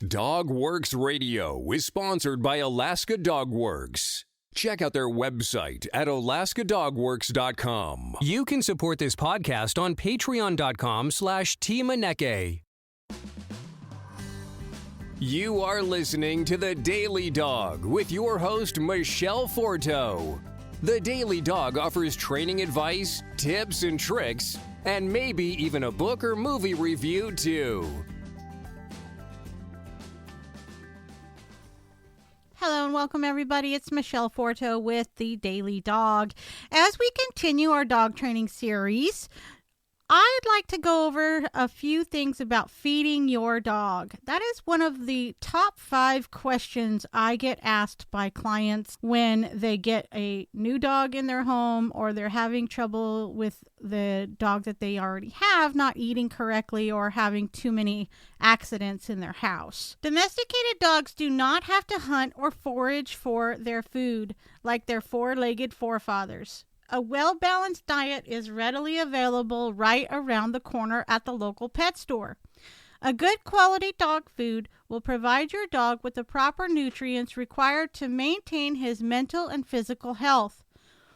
Dog Works Radio is sponsored by Alaska Dog Works. Check out their website at alaskadogworks.com. You can support this podcast on patreon.com/Teamaneke. You are listening to The Daily Dog with your host, Michele Forto. The Daily Dog offers training advice, tips and tricks, and maybe even a book or movie review too. Hello and welcome everybody. It's Michele Forto with The Daily Dog. As we continue our dog training series, I'd like to go over a few things about feeding your dog. That is one of the top 5 questions I get asked by clients when they get a new dog in their home or they're having trouble with the dog that they already have not eating correctly or having too many accidents in their house. Domesticated dogs do not have to hunt or forage for their food like their four-legged forefathers. A well-balanced diet is readily available right around the corner at the local pet store. A good quality dog food will provide your dog with the proper nutrients required to maintain his mental and physical health.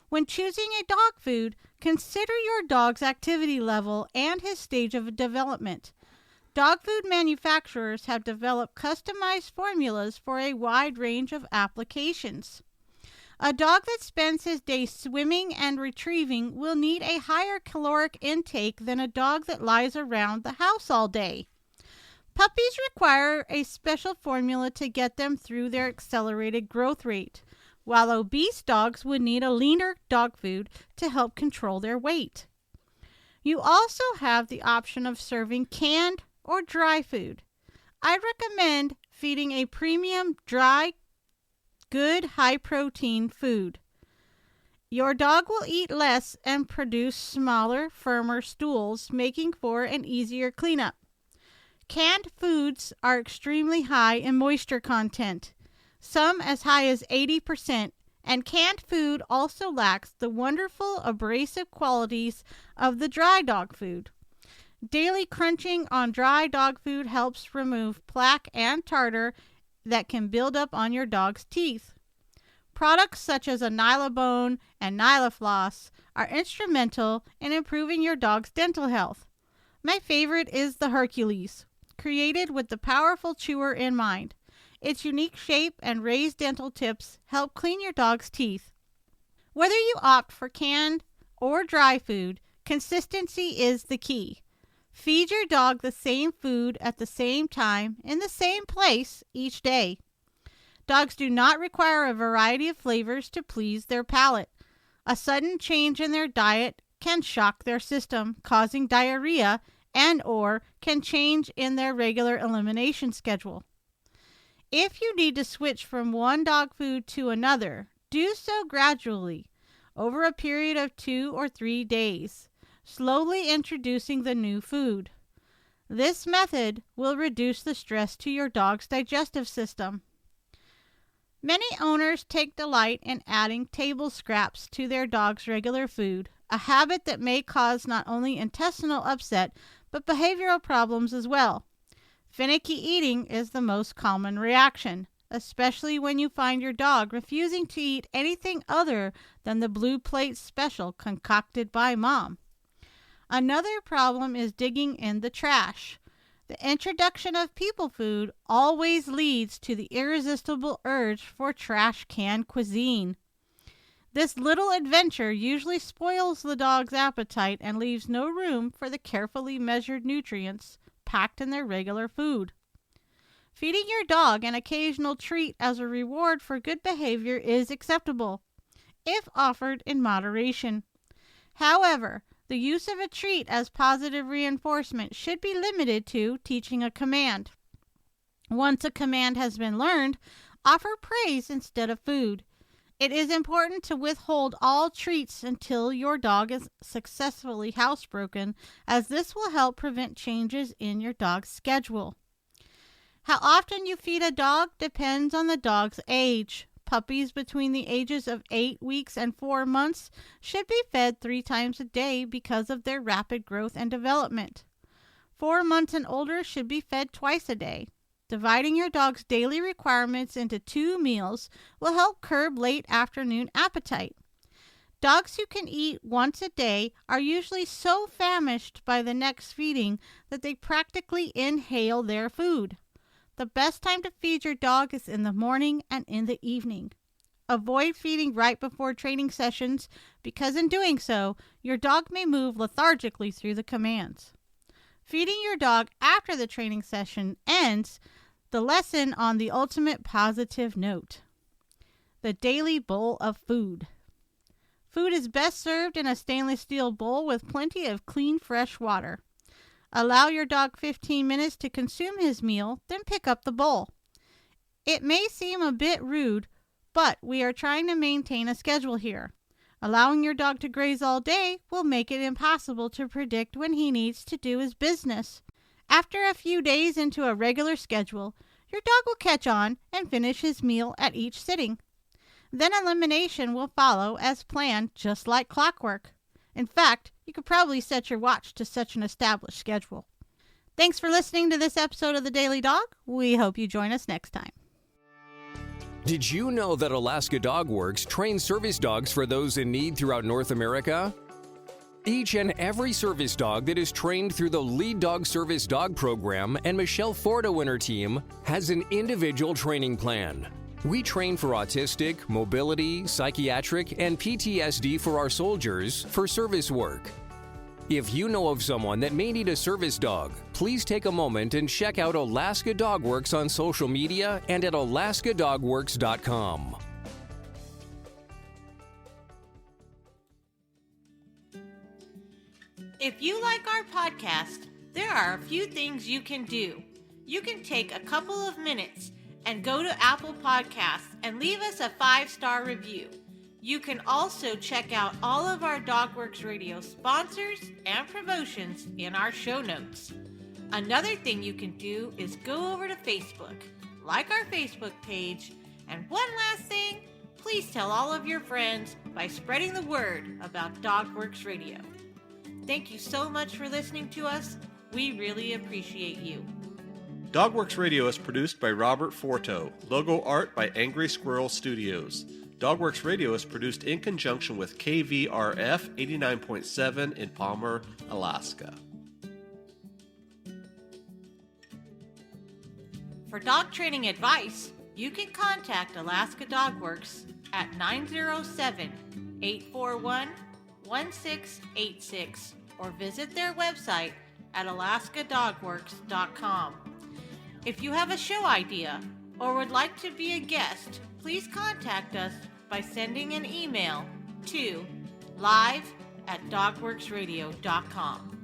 When choosing a dog food, consider your dog's activity level and his stage of development. Dog food manufacturers have developed customized formulas for a wide range of applications. A dog that spends his day swimming and retrieving will need a higher caloric intake than a dog that lies around the house all day. Puppies require a special formula to get them through their accelerated growth rate, while obese dogs would need a leaner dog food to help control their weight. You also have the option of serving canned or dry food. I recommend feeding a premium dry good high-protein food. Your dog will eat less and produce smaller, firmer stools, making for an easier cleanup. Canned foods are extremely high in moisture content, some as high as 80%, and canned food also lacks the wonderful abrasive qualities of the dry dog food. Daily crunching on dry dog food helps remove plaque and tartar that can build up on your dog's teeth. Products such as a Nylabone and Nylafloss are instrumental in improving your dog's dental health. My favorite is the Hercules, created with the powerful chewer in mind. Its unique shape and raised dental tips help clean your dog's teeth. Whether you opt for canned or dry food, consistency is the key. Feed your dog the same food at the same time in the same place each day. Dogs do not require a variety of flavors to please their palate. A sudden change in their diet can shock their system, causing diarrhea and/or can change in their regular elimination schedule. If you need to switch from one dog food to another, do so gradually over a period of 2 or 3 days, slowly introducing the new food. This method will reduce the stress to your dog's digestive system. Many owners take delight in adding table scraps to their dog's regular food, a habit that may cause not only intestinal upset, but behavioral problems as well. Finicky eating is the most common reaction, especially when you find your dog refusing to eat anything other than the blue plate special concocted by mom. Another problem is digging in the trash. The introduction of people food always leads to the irresistible urge for trash can cuisine. This little adventure usually spoils the dog's appetite and leaves no room for the carefully measured nutrients packed in their regular food. Feeding your dog an occasional treat as a reward for good behavior is acceptable, if offered in moderation. However, the use of a treat as positive reinforcement should be limited to teaching a command. Once a command has been learned, offer praise instead of food. It is important to withhold all treats until your dog is successfully housebroken, as this will help prevent changes in your dog's schedule. How often you feed a dog depends on the dog's age. Puppies between the ages of 8 weeks and 4 months should be fed 3 times a day because of their rapid growth and development. 4 months and older should be fed twice a day. Dividing your dog's daily requirements into 2 meals will help curb late afternoon appetite. Dogs who can eat once a day are usually so famished by the next feeding that they practically inhale their food. The best time to feed your dog is in the morning and in the evening. Avoid feeding right before training sessions because in doing so, your dog may move lethargically through the commands. Feeding your dog after the training session ends the lesson on the ultimate positive note. The daily bowl of food. Food is best served in a stainless steel bowl with plenty of clean, fresh water. Allow your dog 15 minutes to consume his meal, then pick up the bowl. It may seem a bit rude, but we are trying to maintain a schedule here. Allowing your dog to graze all day will make it impossible to predict when he needs to do his business. After a few days into a regular schedule, your dog will catch on and finish his meal at each sitting. Then elimination will follow as planned, just like clockwork. In fact, you could probably set your watch to such an established schedule. Thanks for listening to this episode of The Daily Dog. We hope you join us next time. Did you know that Alaska Dog Works trains service dogs for those in need throughout North America? Each and every service dog that is trained through the Lead Dog Service Dog Program and Michele Forto and her team has an individual training plan. We train for autistic, mobility, psychiatric, and PTSD for our soldiers for service work. If you know of someone that may need a service dog, please take a moment and check out Alaska Dog Works on social media and at alaskadogworks.com. If you like our podcast, there are a few things you can do. You can take a couple of minutes and go to Apple Podcasts and leave us a 5-star review. You can also check out all of our DogWorks Radio sponsors and promotions in our show notes. Another thing you can do is go over to Facebook, like our Facebook page, and one last thing, please tell all of your friends by spreading the word about DogWorks Radio. Thank you so much for listening to us. We really appreciate you. DogWorks Radio is produced by Robert Forto. Logo art by Angry Squirrel Studios. DogWorks Radio is produced in conjunction with KVRF 89.7 in Palmer, Alaska. For dog training advice, you can contact Alaska Dog Works at 907-841-1686 or visit their website at alaskadogworks.com. If you have a show idea or would like to be a guest, please contact us by sending an email to live@dogworksradio.com.